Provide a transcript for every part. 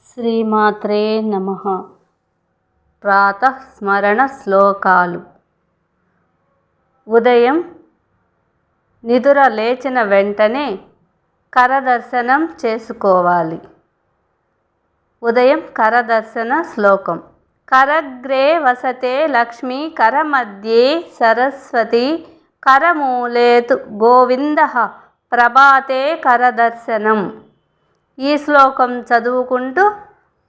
శ్రీమాత్రే నమః. ప్రాతఃస్మరణ శ్లోకాలు. ఉదయం నిదుర లేచిన వెంటనే కరదర్శనం చేసుకోవాలి. ఉదయం కరదర్శన శ్లోకం. కరగ్రే వసతే లక్ష్మీ కరమధ్యే సరస్వతి కరమూలేతు గోవిందః ప్రభాతే కరదర్శనం. ఈ శ్లోకం చదువుకుంటూ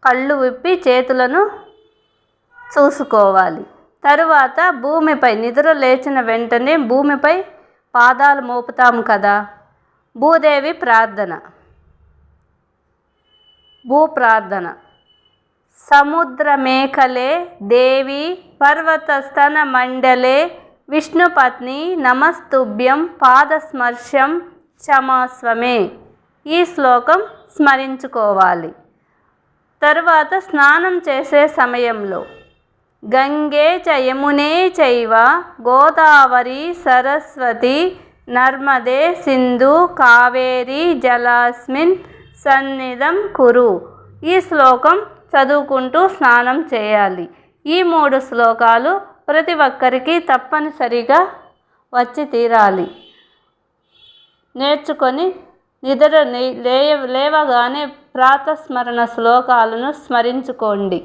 కళ్ళు విప్పి చేతులను చూసుకోవాలి. తరువాత భూమిపై నిద్ర లేచిన వెంటనే భూమిపై పాదాలు మోపుతాము కదా. భూదేవి ప్రార్థన. భూప్రార్థన. సముద్రమేఖలే దేవి పర్వతస్తన మండలే విష్ణుపత్ని నమస్తుభ్యం పాదస్పర్శం క్షమస్వమే. ఈ శ్లోకం స్మరించుకోవాలి. తరువాత స్నానం చేసే సమయంలో గంగే చ యమునే చైవ గోదావరి సరస్వతి నర్మదే సింధు కావేరి జలాస్మిన్ సన్నిధం కురు. ఈ శ్లోకం చదువుకుంటూ స్నానం చేయాలి. ఈ 3 శ్లోకాలు ప్రతి ఒక్కరికి తప్పనిసరిగా వచ్చి తీరాలి. నేర్చుకొని నిద్ర లేవగానే ప్రాతస్మరణ శ్లోకాలను స్మరించుకోండి.